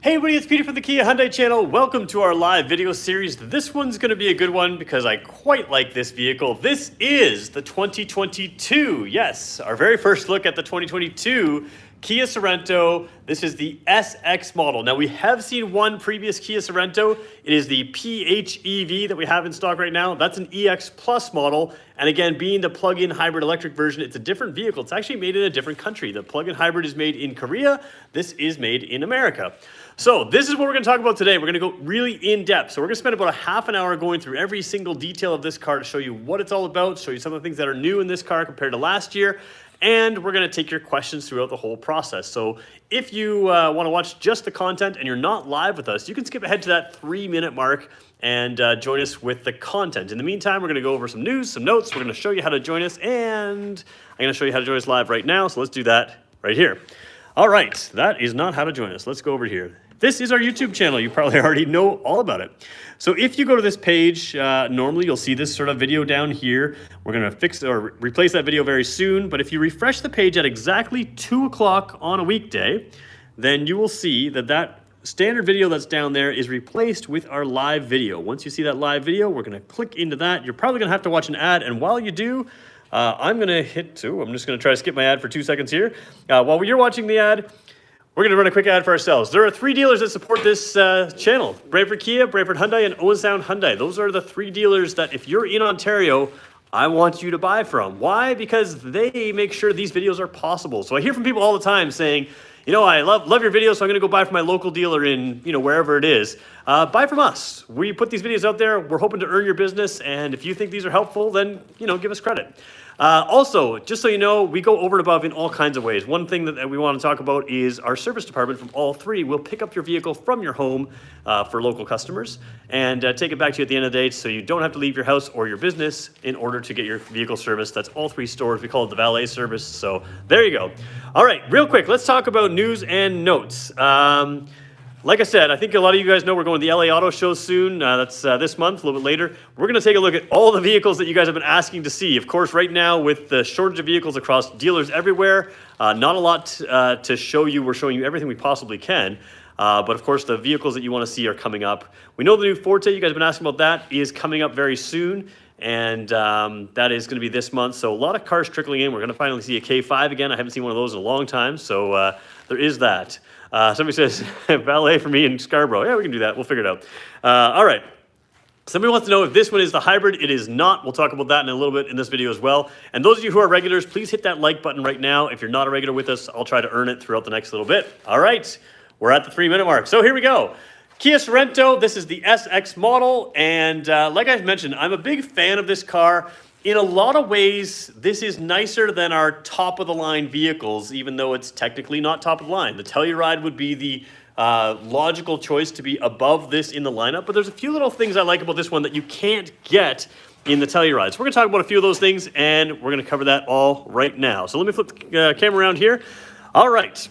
Hey everybody, it's Peter from the Kia Hyundai channel. Welcome to our live video series. This one's going to be a good one because I quite like this vehicle. This is the 2022, yes, our very first look at the 2022 Kia Sorento. This is the SX model. Now we have seen one previous Kia Sorento. It is the PHEV that we have in stock right now. That's an EX Plus model. And again, being the plug-in hybrid electric version, it's a different vehicle. It's actually made in a different country. The plug-in hybrid is made in Korea. This is made in America. So this is what we're going to talk about today. We're going to go really in depth. So we're going to spend about a half an hour going through every single detail of this car to show you what it's all about, show you some of the things that are new in this car compared to last year. And we're going to take your questions throughout the whole process. So if you want to watch just the content and you're not live with us, you can skip ahead to that 3-minute mark and join us with the content. In the meantime, we're going to go over some news, some notes. We're going to show you how to join us, and I'm going to show you how to join us live right now. So let's do that right here. All right, that is not how to join us. Let's go over here. This is our YouTube channel. You probably already know all about it. So if you go to this page, normally you'll see this sort of video down here. We're going to fix or replace that video very soon. But if you refresh the page at exactly 2 o'clock on a weekday, then you will see that that standard video that's down there is replaced with our live video. Once you see that live video, we're going to click into that. You're probably going to have to watch an ad. And while you do, I'm going to hit 2. I'm just going to try to skip my ad for 2 seconds here. While you're watching the ad, we're going to run a quick ad for ourselves. There are 3 dealers that support this channel. Brantford Kia, Brantford Hyundai, and Owen Sound Hyundai. Those are the 3 dealers that if you're in Ontario, I want you to buy from. Why? Because they make sure these videos are possible. So I hear from people all the time saying, you know, I love your videos, so I'm going to go buy from my local dealer in, you know, wherever it is. Buy from us. We put these videos out there. We're hoping to earn your business. And if you think these are helpful, then, you know, give us credit. Also, just so you know, we go over and above in all kinds of ways. One thing that we want to talk about is our service department from all 3 will pick up your vehicle from your home for local customers and take it back to you at the end of the day so you don't have to leave your house or your business in order to get your vehicle serviced. That's all 3 stores. We call it the valet service. So there you go. All right, real quick, let's talk about news and notes. Like I said, I think a lot of you guys know we're going to the LA Auto Show soon. That's this month, a little bit later. We're going to take a look at all the vehicles that you guys have been asking to see. Of course, right now with the shortage of vehicles across dealers everywhere, not a lot to show you. We're showing you everything we possibly can. But of course, the vehicles that you want to see are coming up. We know the new Forte, you guys have been asking about that, is coming up very soon. And that is going to be this month. So a lot of cars trickling in. We're going to finally see a K5 again. I haven't seen one of those in a long time. So there is that. Somebody says, valet for me in Scarborough. Yeah, we can do that. We'll figure it out. All right. Somebody wants to know if this one is the hybrid. It is not. We'll talk about that in a little bit in this video as well. And those of you who are regulars, please hit that like button right now. If you're not a regular with us, I'll try to earn it throughout the next little bit. All right. We're at the 3-minute mark. So here we go. Kia Sorento, this is the SX model. And like I mentioned, I'm a big fan of this car. In a lot of ways, this is nicer than our top-of-the-line vehicles, even though it's technically not top-of-the-line. The Telluride would be the logical choice to be above this in the lineup, but there's a few little things I like about this one that you can't get in the Telluride. So we're going to talk about a few of those things, and we're going to cover that all right now. So let me flip the camera around here. All right.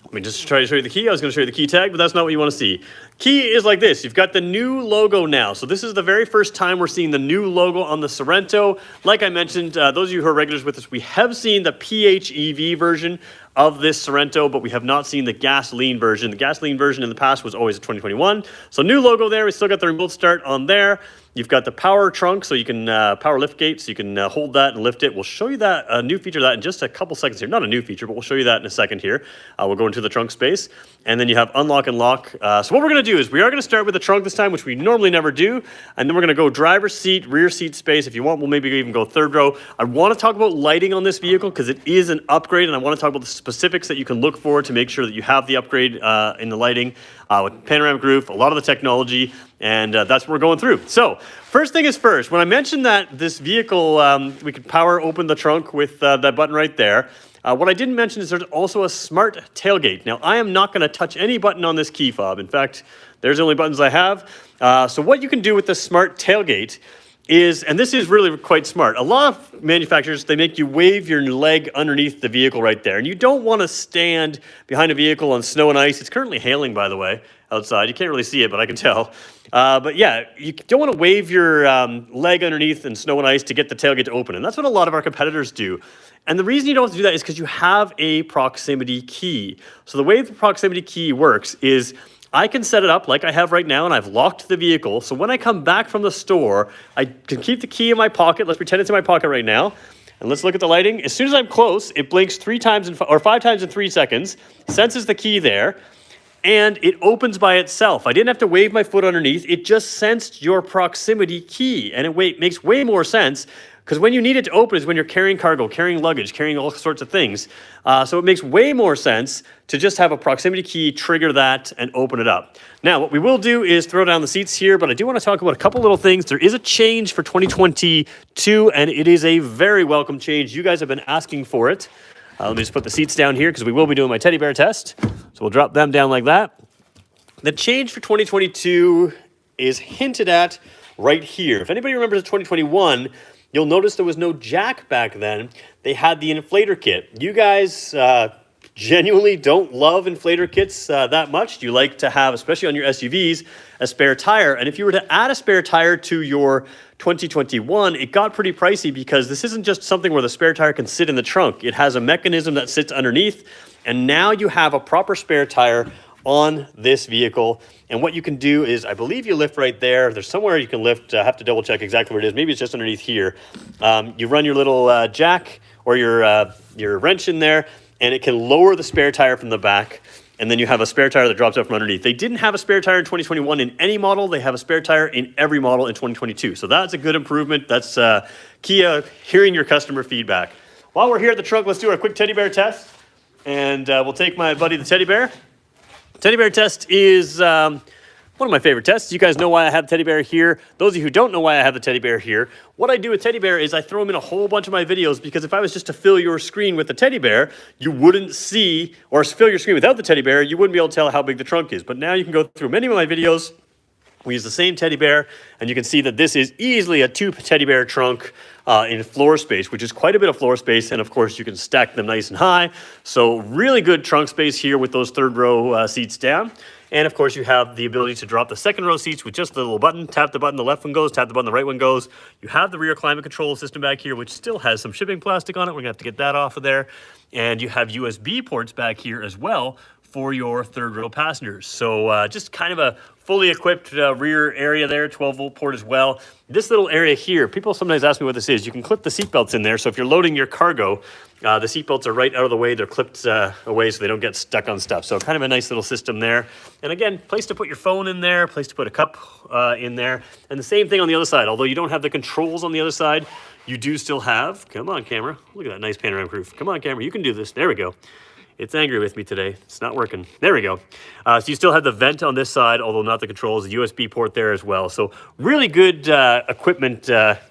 Let me just try to show you the key. I was going to show you the key tag, but that's not what you want to see. Key is like this. You've got the new logo now. So this is the very first time we're seeing the new logo on the Sorento. Like I mentioned, those of you who are regulars with us, we have seen the PHEV version of this Sorento, but we have not seen the gasoline version. The gasoline version in the past was always a 2021. So new logo there. We still got the remote start on there. You've got the power trunk, so you can power lift gate, so you can hold that and lift it. We'll show you that, a new feature of that in just a couple seconds here. Not a new feature, but we'll show you that in a second here. We'll go into the trunk space. And then you have unlock and lock. So what we're going to do is we are going to start with the trunk this time, which we normally never do. And then we're going to go driver's seat, rear seat space. If you want, we'll maybe even go 3rd row. I want to talk about lighting on this vehicle because it is an upgrade. And I want to talk about the specifics that you can look for to make sure that you have the upgrade in the lighting with panoramic roof, a lot of the technology. And that's what we're going through. So first thing is first, when I mentioned that this vehicle, we could power open the trunk with that button right there. What I didn't mention is there's also a smart tailgate. Now, I am not going to touch any button on this key fob. In fact, there's the only buttons I have. So what you can do with the smart tailgate is, and this is really quite smart, a lot of manufacturers, they make you wave your leg underneath the vehicle right there. And you don't want to stand behind a vehicle on snow and ice. It's currently hailing, by the way. outside. You can't really see it, but I can tell. But yeah, you don't want to wave your leg underneath in snow and ice to get the tailgate to open. And that's what a lot of our competitors do. And the reason you don't have to do that is because you have a proximity key. So the way the proximity key works is I can set it up like I have right now, and I've locked the vehicle. So when I come back from the store, I can keep the key in my pocket. Let's pretend it's in my pocket right now. And let's look at the lighting. As soon as I'm close, it blinks 5 times in 3 seconds, senses the key there, and it opens by itself. I didn't have to wave my foot underneath. It just sensed your proximity key, and it makes way more sense because when you need it to open is when you're carrying cargo, carrying luggage, carrying all sorts of things. So it makes way more sense to just have a proximity key trigger that and open it up. Now, what we will do is throw down the seats here, but I do want to talk about a couple little things. There is a change for 2022, and it is a very welcome change. You guys have been asking for it. Let me just put the seats down here because we will be doing my teddy bear test. So we'll drop them down like that. The change for 2022 is hinted at right here. If anybody remembers 2021, you'll notice there was no jack back then. They had the inflator kit. You guys genuinely don't love inflator kits that much. You like to have, especially on your SUVs, a spare tire. And if you were to add a spare tire to your 2021, it got pretty pricey because this isn't just something where the spare tire can sit in the trunk. It has a mechanism that sits underneath, and now you have a proper spare tire on this vehicle. And what you can do is, I believe you lift right there. There's somewhere you can lift. I have to double check exactly where it is. Maybe it's just underneath here. You run your little jack or your wrench in there, and it can lower the spare tire from the back. And then you have a spare tire that drops out from underneath. They didn't have a spare tire in 2021 in any model. They have a spare tire in every model in 2022. So that's a good improvement. That's Kia hearing your customer feedback. While we're here at the trunk, let's do our quick teddy bear test. And we'll take my buddy, the teddy bear. Teddy bear test is one of my favorite tests. You guys know why I have the teddy bear here. Those of you who don't know why I have the teddy bear here, what I do with teddy bear is I throw them in a whole bunch of my videos because if I was just to fill your screen with the teddy bear, you wouldn't see, or fill your screen without the teddy bear, you wouldn't be able to tell how big the trunk is. But now you can go through many of my videos. We use the same teddy bear, and you can see that this is easily a 2 teddy bear trunk in floor space, which is quite a bit of floor space. And of course, you can stack them nice and high. So really good trunk space here with those 3rd row seats down. And of course, you have the ability to drop the 2nd row seats with just the little button. Tap the button, the left one goes. Tap the button, the right one goes. You have the rear climate control system back here, which still has some shipping plastic on it. We're gonna have to get that off of there. And you have USB ports back here as well for your 3rd row passengers. So just kind of a fully equipped rear area there, 12-volt port as well. This little area here, people sometimes ask me what this is. You can clip the seatbelts in there. So if you're loading your cargo, the seatbelts are right out of the way. They're clipped away so they don't get stuck on stuff. So kind of a nice little system there. And again, place to put your phone in there, place to put a cup in there. And the same thing on the other side. Although you don't have the controls on the other side, you do still have, come on camera, look at that nice panoramic roof. Come on camera, you can do this. There we go. It's angry with me today. It's not working. There we go. So you still have the vent on this side, although not the controls, the USB port there as well. So really good equipment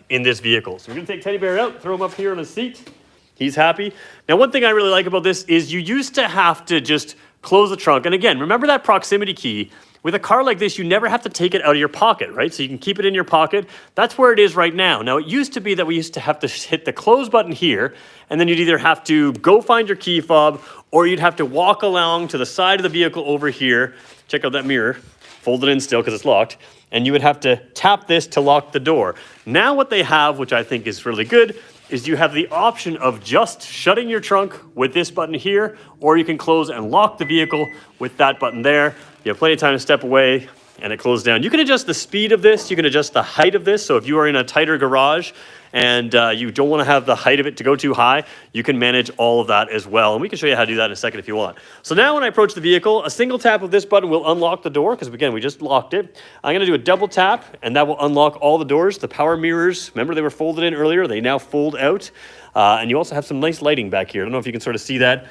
in this vehicle. So we're gonna take Teddy Bear out, throw him up here on his seat. He's happy. Now, one thing I really like about this is you used to have to just close the trunk. And again, remember that proximity key. With a car like this, you never have to take it out of your pocket, right? So you can keep it in your pocket. That's where it is right now. Now, it used to be that we used to have to hit the close button here, and then you'd either have to go find your key fob, or you'd have to walk along to the side of the vehicle over here. Check out that mirror, fold it in still because it's locked, and you would have to tap this to lock the door. Now what they have, which I think is really good, is you have the option of just shutting your trunk with this button here, or you can close and lock the vehicle with that button there. You have plenty of time to step away and it closes down. You can adjust the speed of this. You can adjust the height of this. So if you are in a tighter garage and you don't want to have the height of it to go too high, you can manage all of that as well. And we can show you how to do that in a second if you want. So now when I approach the vehicle, a single tap of this button will unlock the door because again, we just locked it. I'm going to do a double tap and that will unlock all the doors. The power mirrors, remember they were folded in earlier, they now fold out. And you also have some nice lighting back here. I don't know if you can sort of see that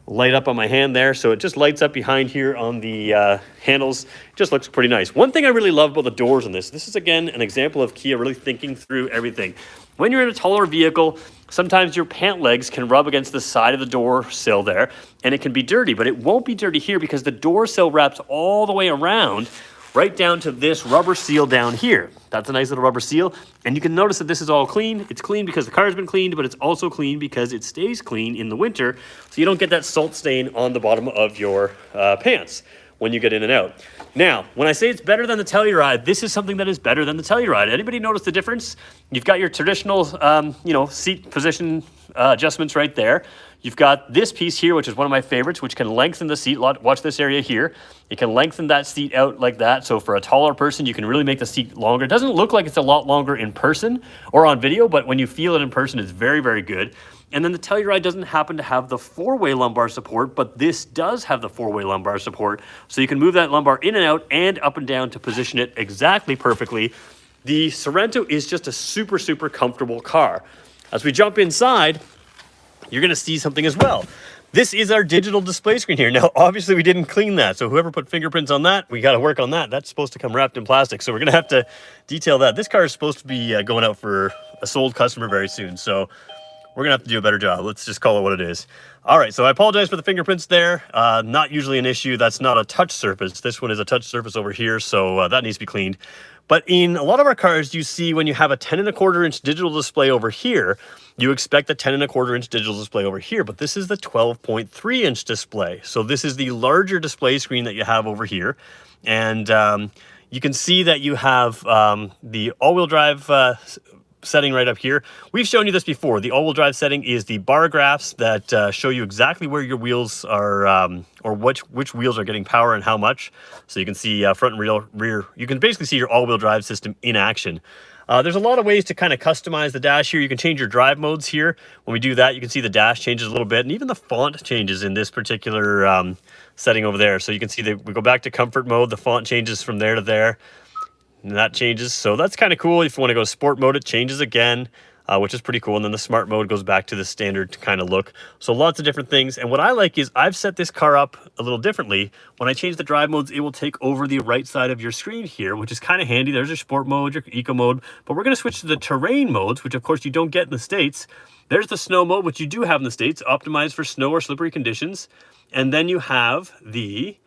light up on my hand there. So it just lights up behind here on the handles. It just looks pretty nice. One thing I really love about the doors in this is again an example of Kia really thinking through everything. When you're in a taller vehicle, sometimes your pant legs can rub against the side of the door sill there and it can be dirty, but it won't be dirty here because the door sill wraps all the way around right down to this rubber seal down here. That's a nice little rubber seal. And you can notice that this is all clean. It's clean because the car's been cleaned, but it's also clean because it stays clean in the winter. So you don't get that salt stain on the bottom of your pants. when you get in and out. Now, when I say it's better than the Telluride, this is something that is better than the Telluride. Anybody notice the difference? You've got your traditional, seat position adjustments right there. You've got this piece here, which is one of my favorites, which can lengthen the seat. Watch this area here. You can lengthen that seat out like that. So for a taller person, you can really make the seat longer. It doesn't look like it's a lot longer in person or on video, but when you feel it in person, it's very, very good. And then the Telluride doesn't happen to have the four-way lumbar support, but this does have the four-way lumbar support. So you can move that lumbar in and out and up and down to position it exactly perfectly. The Sorento is just a super, super comfortable car. As we jump inside, you're gonna see something as well. This is our digital display screen here. Now, obviously we didn't clean that. So whoever put fingerprints on that, we gotta work on that. That's supposed to come wrapped in plastic. So we're gonna have to detail that. This car is supposed to be going out for a sold customer very soon. So we're gonna have to do a better job. Let's just call it what it is. All right, so I apologize for the fingerprints there. Not usually an issue. That's not a touch surface. This one is a touch surface over here, so that needs to be cleaned. But in a lot of our cars, you see when you have a 10.25 inch digital display over here, you expect a 10.25 inch digital display over here, but this is the 12.3 inch display. So this is the larger display screen that you have over here. And you can see that you have the all-wheel drive setting right up here. We've shown you this before. The all-wheel drive setting is the bar graphs that show you exactly where your wheels are, or which wheels are getting power and how much. So you can see front and rear. You can basically see your all-wheel drive system in action. There's a lot of ways to kind of customize the dash here. You can change your drive modes here. When we do that, you can see the dash changes a little bit, and even the font changes in this particular setting over there. So you can see that we go back to comfort mode. The font changes from there to there. And that changes, so that's kind of cool. If you want to go sport mode, it changes again, which is pretty cool. And then the smart mode goes back to the standard kind of look. So lots of different things. And what I like is I've set this car up a little differently. When I change the drive modes, it will take over the right side of your screen here, which is kind of handy. There's your sport mode, your eco mode, but we're going to switch to the terrain modes, which of course you don't get in the States. There's the snow mode, which you do have in the States, optimized for snow or slippery conditions. And then you have the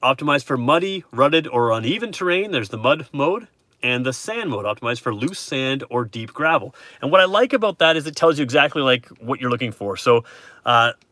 optimized for muddy, rutted, or uneven terrain. There's the mud mode. And the sand mode, optimized for loose sand or deep gravel. And what I like about that is it tells you exactly like what you're looking for. So,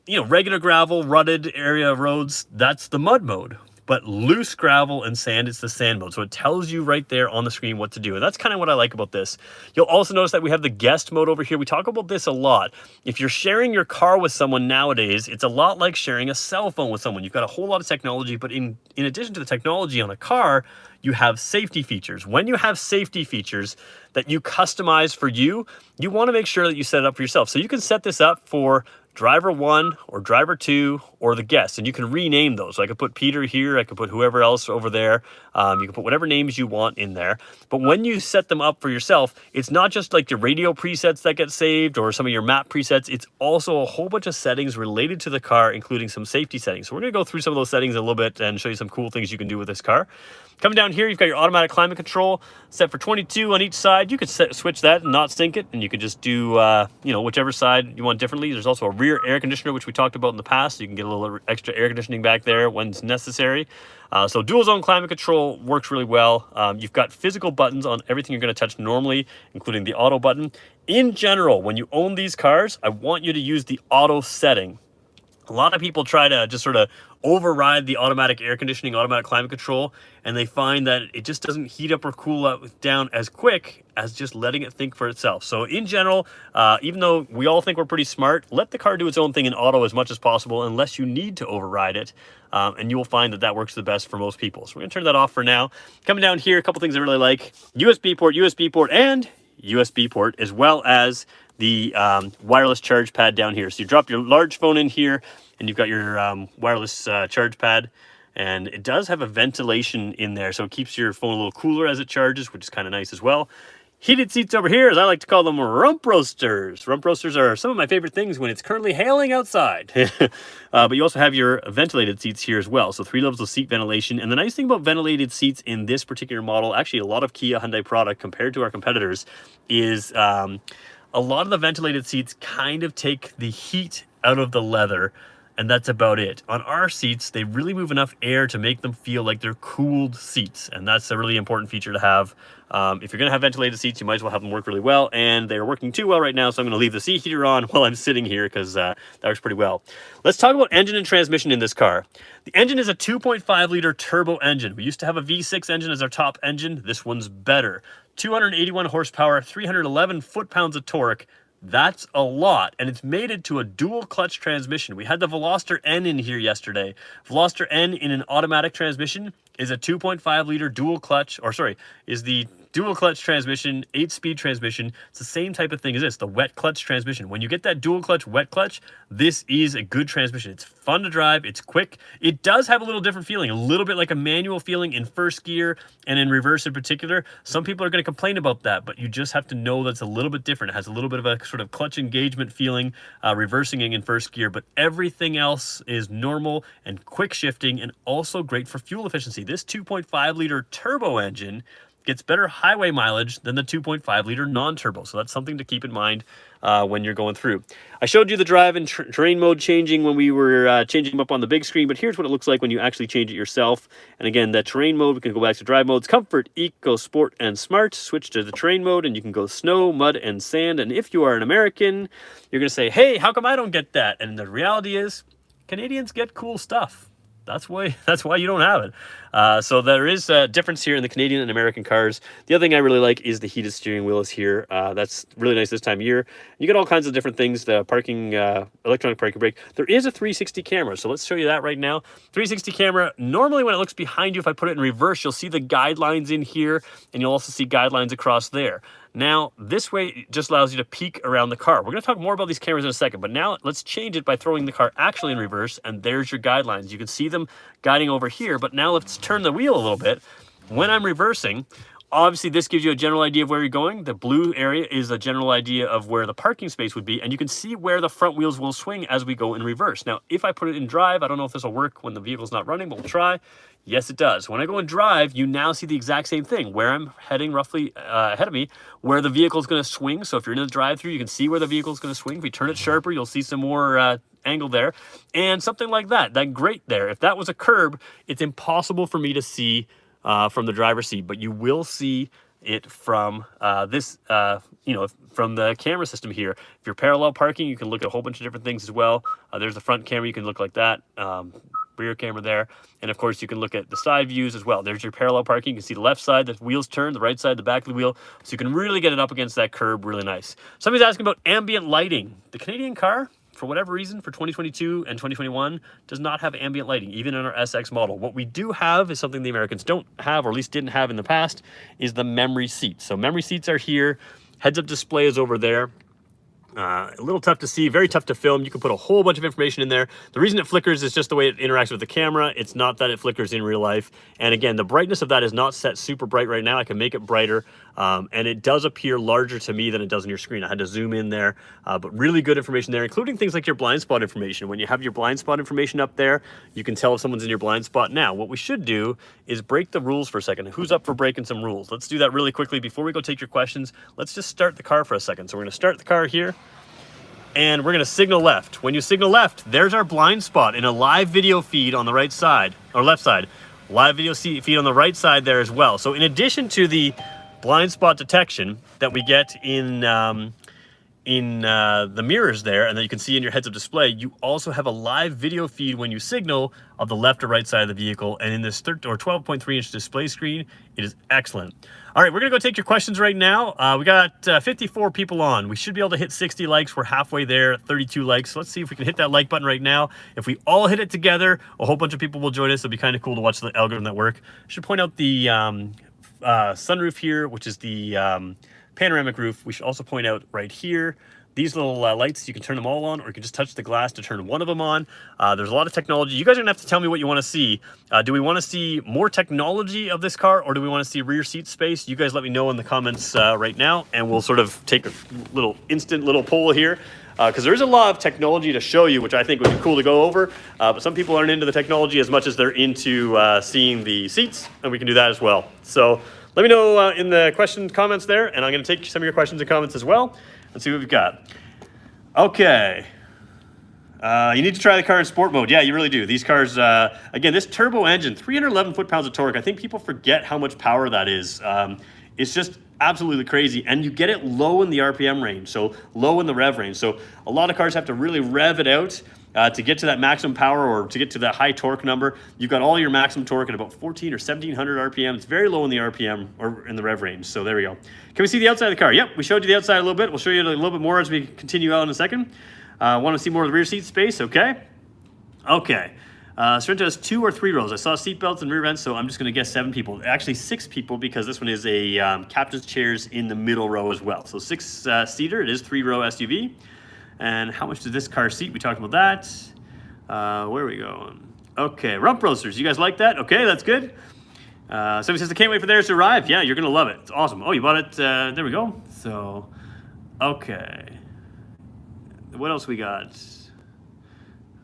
regular gravel, rutted area roads, that's the mud mode. But loose gravel and sand, it's the sand mode. So it tells you right there on the screen what to do. And that's kind of what I like about this. You'll also notice that we have the guest mode over here. We talk about this a lot. If you're sharing your car with someone nowadays, it's a lot like sharing a cell phone with someone. You've got a whole lot of technology, but in addition to the technology on a car, you have safety features. When you have safety features that you customize for you, you want to make sure that you set it up for yourself. So you can set this up for driver 1 or driver 2 or the guest, and you can rename those. So I could put Peter here, I could put whoever else over there. You can put whatever names you want in there. But when you set them up for yourself, it's not just like your radio presets that get saved or some of your map presets. It's also a whole bunch of settings related to the car, including some safety settings. So we're going to go through some of those settings a little bit and show you some cool things you can do with this car. Coming down here, you've got your automatic climate control set for 22 on each side. You could switch that and not sync it, and you could just do, whichever side you want differently. There's also a rear air conditioner, which we talked about in the past. So you can get a little extra air conditioning back there when it's necessary. So dual zone climate control works really well. You've got physical buttons on everything you're going to touch normally, including the auto button. In general, when you own these cars, I want you to use the auto setting. A lot of people try to just sort of override the automatic air conditioning, automatic climate control, and they find that it just doesn't heat up or cool down as quick as just letting it think for itself. So in general, even though we all think we're pretty smart, let the car do its own thing in auto as much as possible unless you need to override it, and you will find that that works the best for most people. So we're going to turn that off for now. Coming down here, a couple things I really like. USB port, and USB port, as well as the wireless charge pad down here. So you drop your large phone in here, and you've got your wireless charge pad, and it does have a ventilation in there, so it keeps your phone a little cooler as it charges, which is kind of nice as well. Heated seats over here, as I like to call them, rump roasters. Rump roasters are some of my favorite things when it's currently hailing outside. But you also have your ventilated seats here as well. So 3 levels of seat ventilation. And the nice thing about ventilated seats in this particular model, actually a lot of Kia Hyundai product compared to our competitors, is a lot of the ventilated seats kind of take the heat out of the leather and that's about it. On our seats, they really move enough air to make them feel like they're cooled seats, and that's a really important feature to have. If you're going to have ventilated seats, you might as well have them work really well, and they're working too well right now, so I'm going to leave the seat heater on while I'm sitting here because that works pretty well. Let's talk about engine and transmission in this car. The engine is a 2.5-liter turbo engine. We used to have a V6 engine as our top engine. This one's better. 281 horsepower, 311 foot-pounds of torque. That's a lot, and it's mated to a dual clutch transmission. We had the Veloster N in here yesterday. Veloster N in an automatic transmission is a 2.5-liter dual clutch, is the dual clutch transmission, 8-speed transmission. It's the same type of thing as this, the wet clutch transmission. When you get that dual clutch, wet clutch, this is a good transmission. It's fun to drive, it's quick. It does have a little different feeling, a little bit like a manual feeling in first gear and in reverse in particular. Some people are going to complain about that, but you just have to know that's a little bit different. It has a little bit of a sort of clutch engagement feeling, reversing in first gear, but everything else is normal and quick shifting and also great for fuel efficiency. This 2.5-liter turbo engine gets better highway mileage than the 2.5-liter non-turbo. So that's something to keep in mind when you're going through. I showed you the drive and terrain mode changing when we were changing them up on the big screen, but here's what it looks like when you actually change it yourself. And again, the terrain mode, we can go back to drive modes: Comfort, Eco, Sport, and Smart. Switch to the terrain mode, and you can go snow, mud, and sand. And if you are an American, you're going to say, hey, how come I don't get that? And the reality is, Canadians get cool stuff. That's why you don't have it. So there is a difference here in the Canadian and American cars. The other thing I really like is the heated steering wheel is here. That's really nice this time of year. You get all kinds of different things, the parking, electronic parking brake. There is a 360 camera, so let's show you that right now. 360 camera, normally when it looks behind you, if I put it in reverse, you'll see the guidelines in here, and you'll also see guidelines across there. Now, this way it just allows you to peek around the car. We're going to talk more about these cameras in a second, but now let's change it by throwing the car actually in reverse, and there's your guidelines. You can see them guiding over here, but now let's turn the wheel a little bit. When I'm reversing, obviously this gives you a general idea of where you're going. The blue area is a general idea of where the parking space would be, and you can see where the front wheels will swing as we go in reverse. Now, if I put it in drive, I don't know if this will work when the vehicle's not running, but we'll try. Yes, it does. When I go in drive, you now see the exact same thing, where I'm heading roughly ahead of me, where the vehicle is going to swing. So if you're in the drive-through, you can see where the vehicle is going to swing. If you turn it sharper, you'll see some more angle there, and something like that. That grate there, if that was a curb, it's impossible for me to see from the driver's seat, but you will see it from from the camera system here. If you're parallel parking, you can look at a whole bunch of different things as well. There's the front camera, you can look like that. Rear camera there, and of course you can look at the side views as well. There's your parallel parking. You can see the left side, the wheels turn, the right side, the back of the wheel, so you can really get it up against that curb really nice. Somebody's asking about ambient lighting. The Canadian car, for whatever reason, for 2022 and 2021, does not have ambient lighting, even in our SX model. What we do have is something the Americans don't have, or at least didn't have in the past, is the memory seats. So memory seats are here. Heads-up display is over there. A little tough to see, very tough to film. You can put a whole bunch of information in there. The reason it flickers is just the way it interacts with the camera. It's not that it flickers in real life. And again, the brightness of that is not set super bright right now. I can make it brighter, and it does appear larger to me than it does on your screen. I had to zoom in there, but really good information there, including things like your blind spot information. When you have your blind spot information up there, you can tell if someone's in your blind spot. Now, what we should do is break the rules for a second. Who's up for breaking some rules? Let's do that really quickly. Before we go take your questions, let's just start the car for a second. So we're going to start the car here, and we're going to signal left. When you signal left, there's our blind spot in a live video feed on the right side, or left side. Live video feed on the right side there as well. So in addition to the blind spot detection that we get in the mirrors there, and that you can see in your heads-up display, you also have a live video feed when you signal of the left or right side of the vehicle. And in this 12.3-inch display screen, it is excellent. All right, we're gonna go take your questions right now. We got 54 people on. We should be able to hit 60 likes. We're halfway there, 32 likes. So let's see if we can hit that like button right now. If we all hit it together, a whole bunch of people will join us. It'll be kind of cool to watch the algorithm that work. I should point out the sunroof here, which is the panoramic roof. We should also point out right here, these little lights, you can turn them all on, or you can just touch the glass to turn one of them on. There's a lot of technology. You guys are gonna have to tell me what you wanna see. Do we wanna see more technology of this car, or do we wanna see rear seat space? You guys let me know in the comments right now, and we'll sort of take a little poll here. Because there's a lot of technology to show you, which I think would be cool to go over. But some people aren't into the technology as much as they're into seeing the seats, and we can do that as well. So let me know in the comments there, and I'm going to take some of your questions and comments as well and see what we've got. Okay. You need to try the car in sport mode. Yeah, you really do. These cars, again, this turbo engine, 311 foot-pounds of torque. I think people forget how much power that is. It's just absolutely crazy. And you get it low in the RPM range, so low in the rev range. So a lot of cars have to really rev it out to get to that maximum power or to get to that high torque number. You've got all your maximum torque at about 14 or 1700 RPM. It's very low in the RPM or in the rev range. So there we go. Can we see the outside of the car? Yep, we showed you the outside a little bit. We'll show you a little bit more as we continue out in a second. Want to see more of the rear seat space? Okay. Sorento has 2 or 3 rows. I saw seat belts and rear vents, so I'm just going to guess 7 people. Actually, 6 people because this one is a captain's chairs in the middle row as well. So 6-seater. It is 3-row SUV. And how much does this car seat? We talked about that. Where are we going? Okay, rump roasters. You guys like that? Okay, that's good. Somebody says, I can't wait for theirs to arrive. Yeah, you're going to love it. It's awesome. Oh, you bought it. There we go. So, okay. What else we got?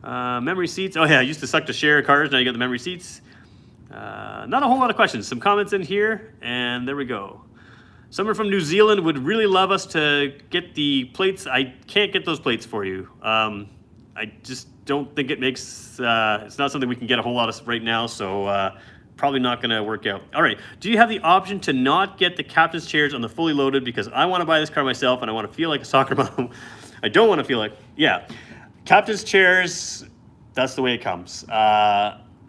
Memory seats. Oh yeah, I used to suck to share cars. Now you got the memory seats. Not a whole lot of questions. Some comments in here, and there we go. Someone from New Zealand would really love us to get the plates. I can't get those plates for you. I just don't think it makes. It's not something we can get a whole lot of right now. So probably not going to work out. All right. Do you have the option to not get the captain's chairs on the fully loaded because I want to buy this car myself and I want to feel like a soccer mom? I don't want to feel like, yeah, captain's chairs, that's the way it comes.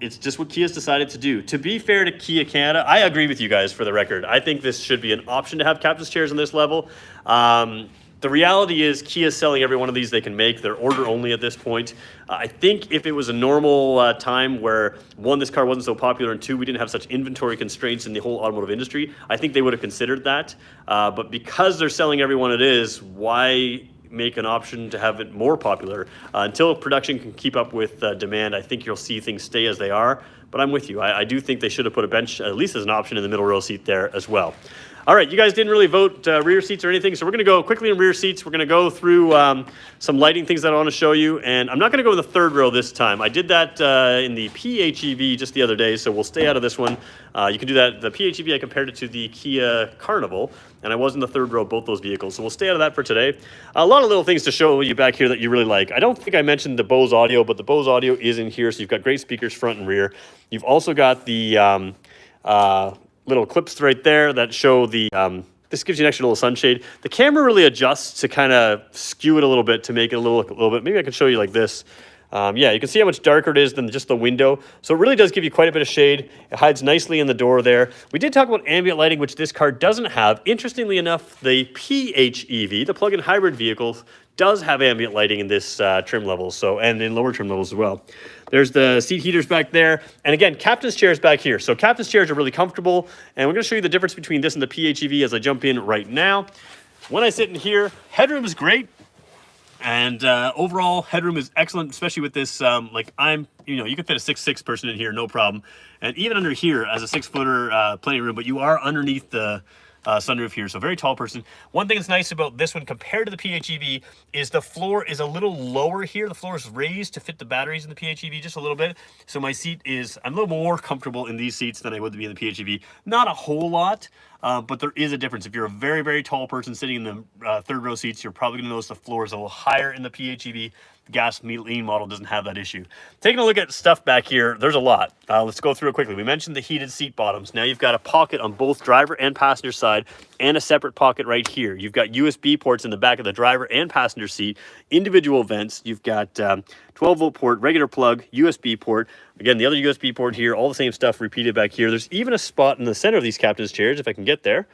It's just what Kia's decided to do. To be fair to Kia Canada, I agree with you guys for the record. I think this should be an option to have captain's chairs on this level. The reality is Kia's selling every one of these they can make. They're order only at this point. I think if it was a normal time where 1, this car wasn't so popular, and 2, we didn't have such inventory constraints in the whole automotive industry, I think they would have considered that. But because they're selling every one it is, why make an option to have it more popular? Until production can keep up with demand, I think you'll see things stay as they are. But I'm with you. I do think they should have put a bench, at least as an option, in the middle row seat there as well. All right, you guys didn't really vote rear seats or anything, so we're going to go quickly in rear seats. We're going to go through some lighting things that I want to show you, and I'm not going to go in the 3rd row this time. I did that in the PHEV just the other day, so we'll stay out of this one. You can do that. The PHEV, I compared it to the Kia Carnival, and I was in the 3rd row of both those vehicles, so we'll stay out of that for today. A lot of little things to show you back here that you really like. I don't think I mentioned the Bose audio, but the Bose audio is in here, so you've got great speakers front and rear. You've also got the little clips right there that show the, this gives you an extra little sunshade. The camera really adjusts to kind of skew it a little bit to make it look a little bit, maybe I can show you like this. Yeah, you can see how much darker it is than just the window. So it really does give you quite a bit of shade. It hides nicely in the door there. We did talk about ambient lighting, which this car doesn't have. Interestingly enough, the PHEV, the plug-in hybrid vehicles, does have ambient lighting in this trim level, so, and in lower trim levels as well. There's the seat heaters back there. And again, captain's chairs back here. So captain's chairs are really comfortable. And we're going to show you the difference between this and the PHEV as I jump in right now. When I sit in here, headroom is great. And overall, headroom is excellent, especially with this, like you can fit a 6'6" person in here, no problem. And even under here, as a 6-footer, plenty of room, but you are underneath the sunroof here, so very tall person. One thing that's nice about this one compared to the PHEV is the floor is a little lower here. The floor is raised to fit the batteries in the PHEV just a little bit. So my seat is, I'm a little more comfortable in these seats than I would be in the PHEV. Not a whole lot, but there is a difference. If you're a very, very tall person sitting in the 3rd row seats, you're probably gonna notice the floor is a little higher in the PHEV. The gas lean model doesn't have that issue. Taking a look at stuff back here, there's a lot. Let's go through it quickly. We mentioned the heated seat bottoms. Now you've got a pocket on both driver and passenger side and a separate pocket right here. You've got USB ports in the back of the driver and passenger seat, individual vents. You've got 12-volt port, regular plug, USB port. Again, the other USB port here, all the same stuff repeated back here. There's even a spot in the center of these captain's chairs, if I can get there,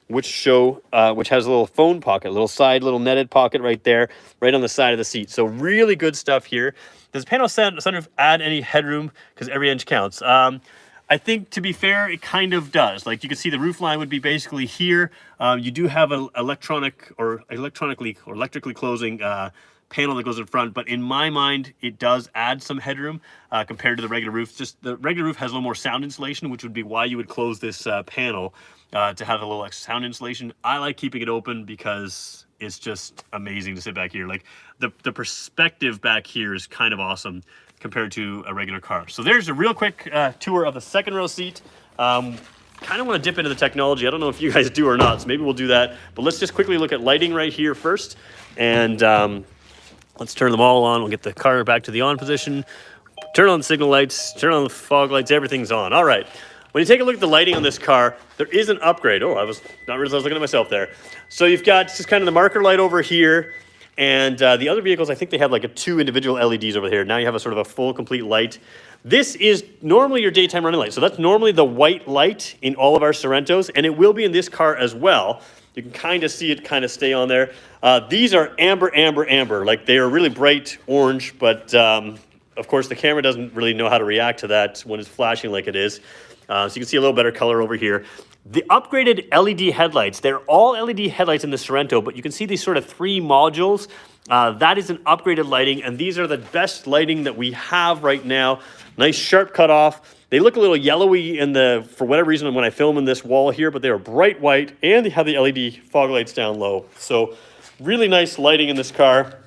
which has a little phone pocket, little netted pocket right there, right on the side of the seat. So really good stuff here. Does panel sunroof add any headroom? Because every inch counts. I think, to be fair, it kind of does. Like you can see the roof line would be basically here. You do have an electrically closing panel that goes in front, but in my mind, it does add some headroom compared to the regular roof. Just the regular roof has a little more sound insulation, which would be why you would close this panel to have a little extra sound insulation. I like keeping it open because it's just amazing to sit back here. Like the perspective back here is kind of awesome compared to a regular car. So there's a real quick tour of the 2nd row seat. Kind of want to dip into the technology. I don't know if you guys do or not, so maybe we'll do that. But let's just quickly look at lighting right here first. And Let's turn them all on. We'll get the car back to the on position. Turn on the signal lights, turn on the fog lights, everything's on. All right. When you take a look at the lighting on this car, there is an upgrade. Oh, I was not realizing I was looking at myself there. So you've got just kind of the marker light over here, and the other vehicles, I think they have like a 2 individual LEDs over here. Now you have a sort of a full, complete light. This is normally your daytime running light. So that's normally the white light in all of our Sorentos, and it will be in this car as well. You can kind of see it kind of stay on there. These are amber, amber, amber. Like they are really bright orange, but of course the camera doesn't really know how to react to that when it's flashing like it is. So you can see a little better color over here. The upgraded LED headlights, they're all LED headlights in the Sorento, but you can see these sort of 3 modules. That is an upgraded lighting, and these are the best lighting that we have right now. Nice sharp cutoff. They look a little yellowy for whatever reason when I film in this wall here, but they are bright white, and they have the LED fog lights down low. So really nice lighting in this car.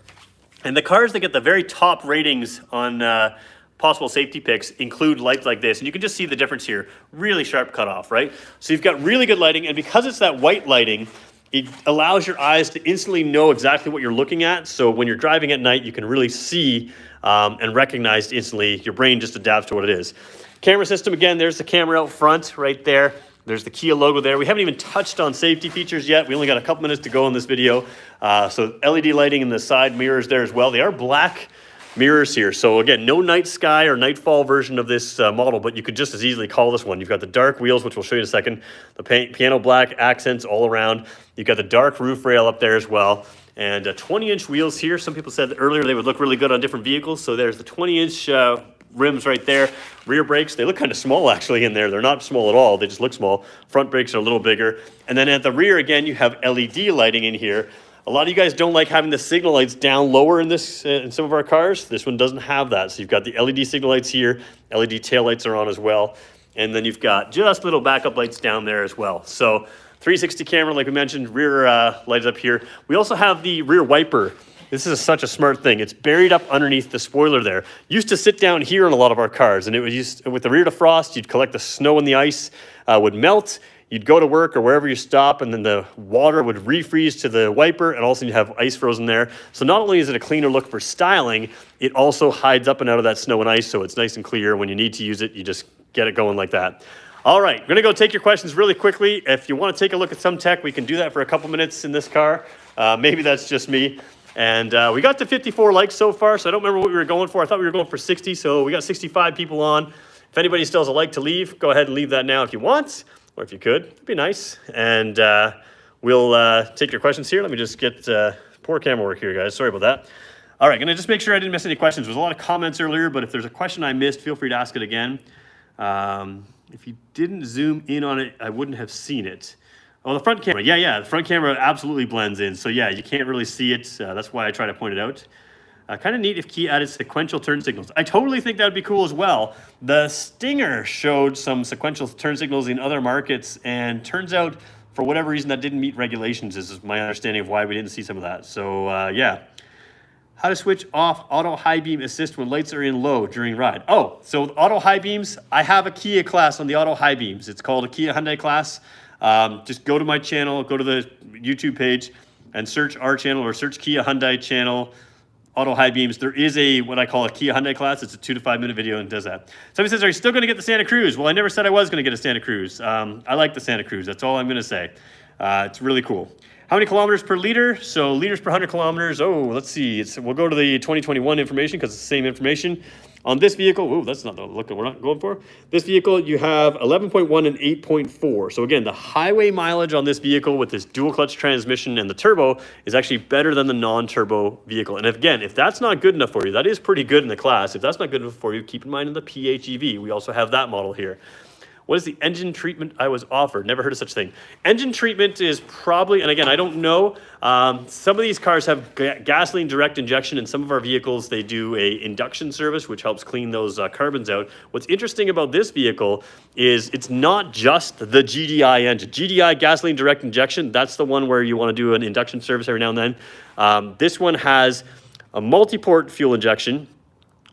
And the cars that get the very top ratings on possible safety picks include lights like this. And you can just see the difference here. Really sharp cutoff, right? So you've got really good lighting. And because it's that white lighting, it allows your eyes to instantly know exactly what you're looking at. So when you're driving at night, you can really see and recognize instantly. Your brain just adapts to what it is. Camera system, again, there's the camera out front right there. There's the Kia logo there. We haven't even touched on safety features yet. We only got a couple minutes to go in this video. So LED lighting in the side mirrors there as well. They are black mirrors here. So again, no night sky or nightfall version of this model, but you could just as easily call this one. You've got the dark wheels, which we'll show you in a second. The piano black accents all around. You've got the dark roof rail up there as well. And 20-inch wheels here. Some people said earlier they would look really good on different vehicles. So there's the 20-inch rims right there. Rear brakes, they look kind of small actually in there. They're not small at all. They just look small. Front brakes are a little bigger. And then at the rear, again, you have LED lighting in here. A lot of you guys don't like having the signal lights down lower in this in some of our cars. This one doesn't have that. So you've got the LED signal lights here. LED tail lights are on as well. And then you've got just little backup lights down there as well. So 360 camera, like we mentioned, rear lights up here. We also have the rear wiper. This is such a smart thing. It's buried up underneath the spoiler there. Used to sit down here in a lot of our cars, and it was used with the rear defrost. You'd collect the snow and the ice would melt. You'd go to work or wherever you stop, and then the water would refreeze to the wiper, and all of a sudden you have ice frozen there. So not only is it a cleaner look for styling, it also hides up and out of that snow and ice, so it's nice and clear. When you need to use it, you just get it going like that. All right, we're gonna go take your questions really quickly. If you wanna take a look at some tech, we can do that for a couple minutes in this car. Maybe that's just me. And we got to 54 likes so far, so I don't remember what we were going for. I thought we were going for 60, so we got 65 people on. If anybody still has a like to leave, go ahead and leave that now if you want. Or if you could, it'd be nice. And we'll take your questions here. Let me just get poor camera work here, guys. Sorry about that. All right, gonna just make sure I didn't miss any questions. There was a lot of comments earlier, but if there's a question I missed, feel free to ask it again. If you didn't zoom in on it, I wouldn't have seen it. Oh, the front camera. Yeah, the front camera absolutely blends in. So yeah, you can't really see it. That's why I try to point it out. Kind of neat if Kia added sequential turn signals. I totally think that would be cool as well. The Stinger showed some sequential turn signals in other markets, and turns out, for whatever reason, that didn't meet regulations, is my understanding of why we didn't see some of that. So, yeah. How to switch off auto high beam assist when lights are in low during ride. Oh, so auto high beams, I have a Kia class on the auto high beams. It's called a Kia Hyundai class. Just go to my channel, go to the YouTube page, and search our channel or search Kia Hyundai channel. Auto high beams. There is what I call a Kia Hyundai class. It's a 2 to 5 minute video and does that. Somebody says, are you still going to get the Santa Cruz? Well, I never said I was going to get a Santa Cruz. I like the Santa Cruz. That's all I'm going to say. It's really cool. How many kilometers per liter? So liters per 100 kilometers. Oh, let's see. We'll go to the 2021 information because it's the same information. On this vehicle, oh, that's not the look that we're not going for. This vehicle, you have 11.1 and 8.4. So again, the highway mileage on this vehicle with this dual clutch transmission and the turbo is actually better than the non-turbo vehicle. And if that's not good enough for you, that is pretty good in the class. If that's not good enough for you, keep in mind in the PHEV, we also have that model here. What is the engine treatment I was offered? Never heard of such thing. Engine treatment is probably, and again, I don't know. Some of these cars have gasoline direct injection. In some of our vehicles, they do a induction service, which helps clean those carbons out. What's interesting about this vehicle is it's not just the GDI engine. GDI, gasoline direct injection, that's the one where you want to do an induction service every now and then. This one has a multi-port fuel injection,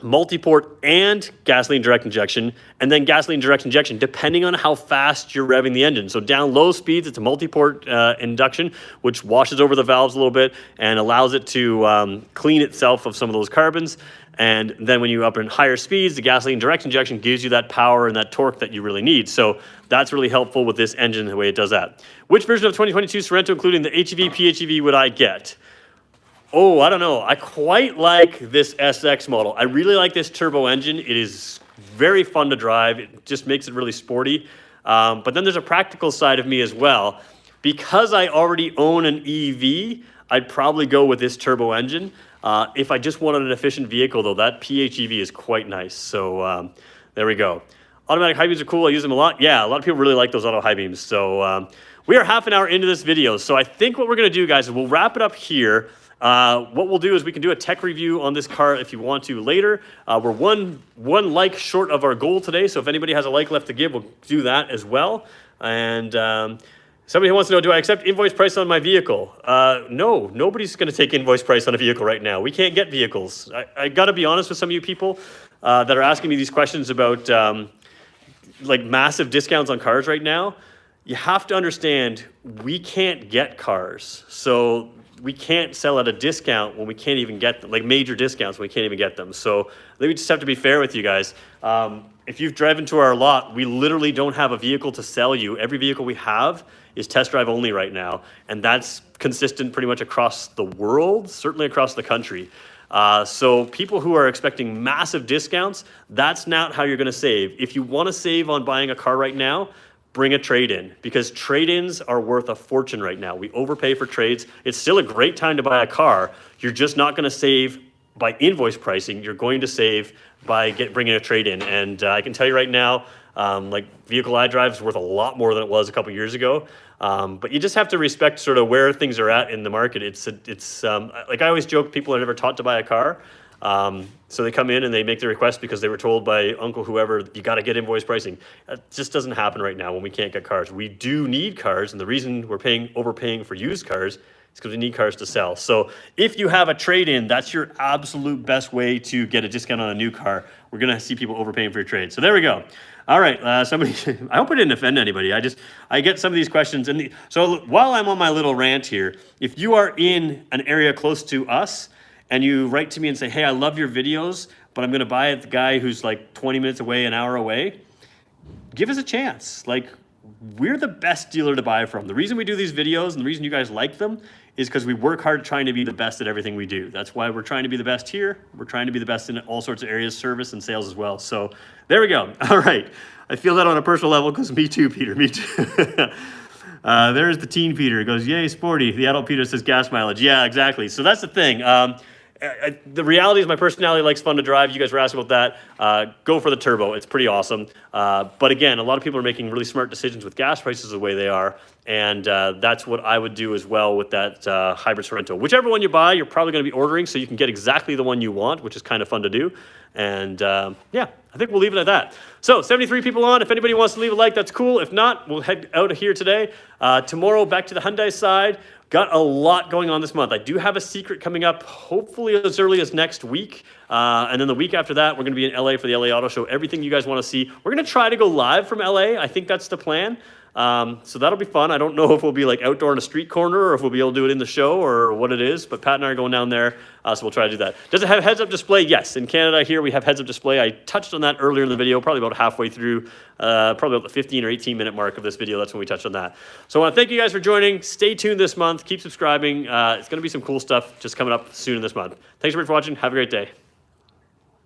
multi-port and gasoline direct injection, and then gasoline direct injection, depending on how fast you're revving the engine. So down low speeds, it's a multi-port induction, which washes over the valves a little bit and allows it to clean itself of some of those carbons. And then when you up in higher speeds, the gasoline direct injection gives you that power and that torque that you really need. So that's really helpful with this engine, the way it does that. Which version of 2022 Sorento, including the HEV, PHEV, would I get? Oh, I don't know. I quite like this SX model. I really like this turbo engine. It is very fun to drive. It just makes it really sporty. But then there's a practical side of me as well. Because I already own an EV, I'd probably go with this turbo engine. If I just wanted an efficient vehicle, though, that PHEV is quite nice. So there we go. Automatic high beams are cool. I use them a lot. Yeah, a lot of people really like those auto high beams. So we are half an hour into this video. So I think what we're going to do, guys, is we'll wrap it up here. What we'll do is we can do a tech review on this car if you want to later. We're one like short of our goal today, so if anybody has a like left to give, we'll do that as well. And somebody who wants to know, do I accept invoice price on my vehicle? No, nobody's going to take invoice price on a vehicle right now. We can't get vehicles. I got to be honest with some of you people that are asking me these questions about like massive discounts on cars right now. You have to understand, we can't get cars. So we can't sell at a discount when we can't even get them, like major discounts when we can't even get them. So I think we just have to be fair with you guys. If you've driven to our lot, we literally don't have a vehicle to sell you. Every vehicle we have is test drive only right now. And that's consistent pretty much across the world, certainly across the country. So people who are expecting massive discounts, that's not how you're gonna save. If you wanna save on buying a car right now, bring a trade-in, because trade-ins are worth a fortune right now. We overpay for trades. It's still a great time to buy a car. You're just not gonna save by invoice pricing. You're going to save by bringing a trade-in. And I can tell you right now, like vehicle I drive is worth a lot more than it was a couple years ago. But you just have to respect sort of where things are at in the market. It's like I always joke, people are never taught to buy a car. So they come in and they make the request because they were told by uncle whoever, you got to get invoice pricing. That just doesn't happen right now when we can't get cars. We do need cars, and the reason we're overpaying for used cars is because we need cars to sell. So if you have a trade-in, that's your absolute best way to get a discount on a new car. We're gonna see people overpaying for your trade. So there we go. All right, somebody, I hope I didn't offend anybody. I get some of these questions. So while I'm on my little rant here, if you are in an area close to us, and you write to me and say, hey, I love your videos, but I'm gonna buy it the guy who's like 20 minutes away, an hour away, give us a chance. Like, we're the best dealer to buy from. The reason we do these videos and the reason you guys like them is because we work hard trying to be the best at everything we do. That's why we're trying to be the best here. We're trying to be the best in all sorts of areas, service and sales as well. So there we go. All right. I feel that on a personal level because me too, Peter, me too. There's the teen Peter. He goes, yay, sporty. The adult Peter says gas mileage. Yeah, exactly. So that's the thing. The reality is my personality likes fun to drive. You guys were asking about that. Go for the turbo. It's pretty awesome. But again, a lot of people are making really smart decisions with gas prices the way they are. And that's what I would do as well with that hybrid Sorento. Whichever one you buy, you're probably going to be ordering so you can get exactly the one you want, which is kind of fun to do. And yeah, I think we'll leave it at that. So 73 people on. If anybody wants to leave a like, that's cool. If not, we'll head out of here today. Tomorrow, back to the Hyundai side. Got a lot going on this month. I do have a secret coming up, hopefully as early as next week. And then the week after that, we're going to be in LA for the LA Auto Show. Everything you guys want to see. We're going to try to go live from LA. I think that's the plan. So that'll be fun. I don't know if we'll be like outdoor in a street corner or if we'll be able to do it in the show or what it is, but Pat and I are going down there, so we'll try to do that. Does it have heads-up display? Yes. In Canada here, we have heads-up display. I touched on that earlier in the video, probably about halfway through, probably about the 15 or 18 minute mark of this video. That's when we touched on that. So I want to thank you guys for joining. Stay tuned this month. Keep subscribing. It's going to be some cool stuff just coming up soon this month. Thanks so much for watching. Have a great day.